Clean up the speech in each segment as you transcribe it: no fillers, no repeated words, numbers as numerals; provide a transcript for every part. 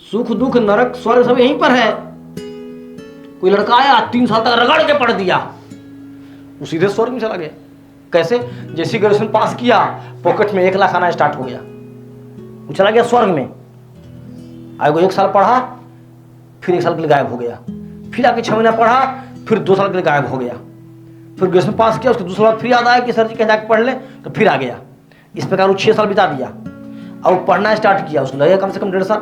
सुख दुख नरक स्वर्ग सब यहीं पर है। कोई लड़का आया 3 साल तक रगड़ के पढ़ दिया, वो सीधे स्वर्ग में चला गया। कैसे? जैसे ग्रेजुएशन पास किया, पॉकेट में 1 लाख आना स्टार्ट हो गया, वो चला गया स्वर्ग में। आगे वो 1 साल पढ़ा, फिर 1 साल के लिए गायब हो गया, फिर आके 6 महीना पढ़ा, फिर 2 साल के लिए गायब हो गया। फिर ग्रेजुएशन पास किया, उसके दूसरा बार फिर याद आया कि सर जी कहीं जाकर पढ़ ले, तो फिर आ गया। इस प्रकार वो 6 साल बिता दिया। अब वो पढ़ना स्टार्ट किया, उसको लगेगा कम से कम 1.5 साल।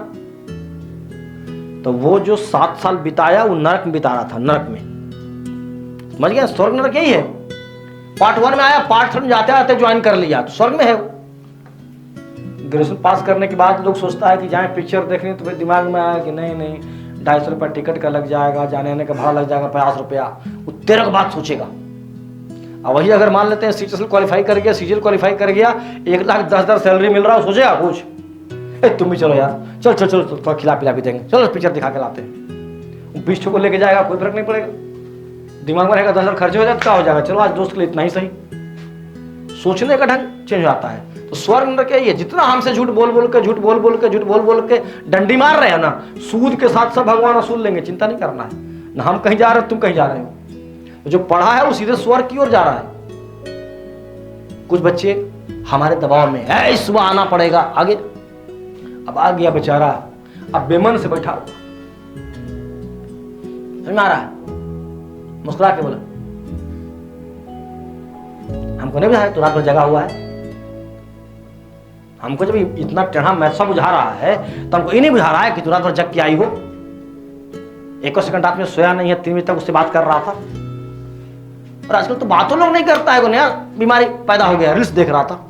तो वो जो 7 साल बिताया वो नरक में बिता रहा था, नरक में। समझ गया? स्वर्ग नरक यही है। पार्ट 1 में आया, पार्ट 3 में जाते आते ज्वाइन कर लिया तो स्वर्ग में है वो। ग्रेजुएशन पास करने के बाद लोग सोचता है कि जाए पिक्चर देखने, तो फिर दिमाग में आया कि नहीं 250 रुपया टिकट का लग जाएगा, जाने आने का भाड़ा लग जाएगा 50 रुपया, वो 13 के बाद सोचेगा। अब वही अगर मान लेते हैं सीजीएल क्वालिफाई कर गया, 1,10,000 सैलरी मिल रहा है, सोचेगा कुछ? तुम भी चलो यार, चल थोड़ा खिला पिला भी देंगे, चलो पिक्चर दिखा के लाते हैं। 20 को लेके जाएगा, कोई फर्क नहीं पड़ेगा। दिमाग में रहेगा 10,000 खर्चे हो जाए तो क्या हो जाएगा, चलो आज दोस्त के लिए इतना ही सही। सोचने का ढंग चेंज हो जाता है। तो स्वर्ग नरक यही है। जितना हमसे झूठ बोल बोल के डंडी मार रहे हैं ना, सूद के साथ सब भगवान वसूल लेंगे, चिंता नहीं करना है ना। हम कहीं जा रहे हो, तुम कहीं जा रहे हो। तो जो पढ़ा है वो सीधे स्वर्ग की ओर जा रहा है। कुछ बच्चे हमारे दबाव में है, सुबह आना पड़ेगा आगे। अब आ गया बेचारा, अब बेमन से बैठा, समझ में आ रहा है? मुस्कुरा के बोला, हमको नहीं बुझा, तो रात भर जगा हुआ है। हमको जब इतना टेढ़ा मैथ्स बुझा रहा है तो हमको ये नहीं बुझा रहा है कि तू रात भर जग के आई हो। 1 सेकंड रात में सोया नहीं है, 3 बजे तक उससे बात कर रहा था। और आजकल तो बातों लोग नहीं करता है, यार बीमारी पैदा हो गया, रील्स देख रहा था।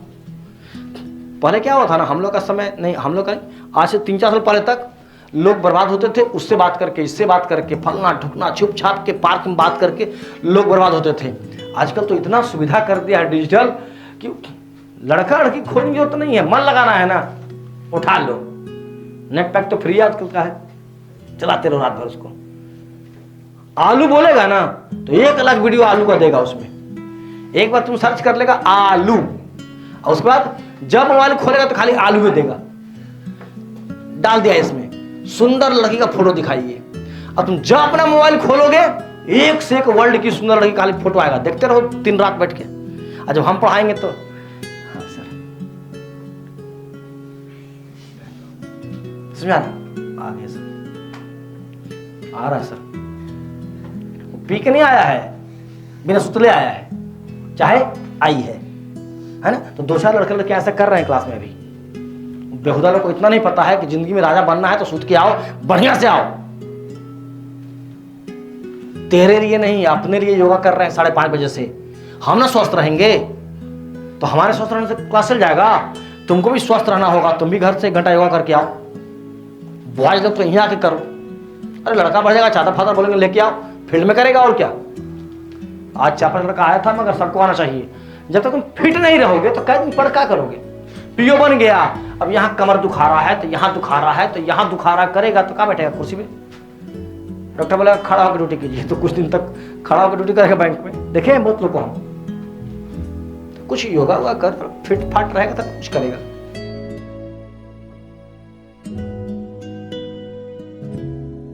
पहले क्या हुआ था ना, हम लोग का समय नहीं, हम लोग का आज से 3-4 साल पहले तक लोग बर्बाद होते थे, उससे बात करके, इससे बात करके, फलना ठुकना, छुप छाप के पार्क में बात करके लोग बर्बाद होते थे। आजकल तो इतना सुविधा कर दिया है डिजिटल कि लड़का लड़की खोजने की जरूरत नहीं है, मन लगाना है ना, उठा लो। नेट पैक तो फ्री आजकल का है, चलाते रहो रात भर उसको। आलू बोलेगा ना तो 1 लाख वीडियो आलू का देगा उसमें। एक बार तुम सर्च कर लेगा आलू, और उसके बाद जब मोबाइल खोलेगा तो खाली आलू में देगा। डाल दिया इसमें, सुंदर लड़की का फोटो दिखाइए। अब तुम जब अपना मोबाइल खोलोगे, एक से एक वर्ल्ड की सुंदर लड़की खाली फोटो आएगा, देखते रहो दिन रात बैठ के। और जब हम पढ़ाएंगे तो हाँ सर, समझा ना? आ गया सर, आ रहा है सर। पी के नहीं आया है, बिना सुतले आया है, चाहे आई है ना? तो 2-4 लड़के ऐसा कर रहे हैं क्लास में भी। बेहुदा लोग को इतना नहीं पता है कि जिंदगी में राजा बनना है तो सूत के आओ, बढ़िया से आओ। तेरे लिए नहीं, अपने लिए योगा कर रहे हैं 5:30 बजे से। हम ना स्वस्थ रहेंगे तो हमारे स्वस्थ रहने से क्लास चल जाएगा। तुमको भी स्वस्थ रहना होगा, तुम भी घर से 1 घंटा योगा करके आओ। बॉयज लोग तो यहीं आके करो। अरे लड़का बढ़ जाएगा, चादर फादर बोलेंगे लेके आओ, फील्ड में करेगा और क्या। आज 4-5 लड़का आया था, मगर सबको आना चाहिए। जब तक तुम फिट नहीं रहोगे तो कई दिन पढ़ क्या करोगे। पीओ बन गया, अब यहाँ कमर दुखा रहा है तो यहाँ दुखा रहा है तो यहाँ दुखा रहा, करेगा तो कहाँ बैठेगा, कुर्सी में। डॉक्टर बोलेगा खड़ा होकर ड्यूटी कीजिए, तो कुछ दिन तक खड़ा होकर ड्यूटी करेगा बैंक में। देखे हैं बहुत लोग को हम। कुछ योगा वोगा कर फिट फाट रहेगा तो कुछ करेगा।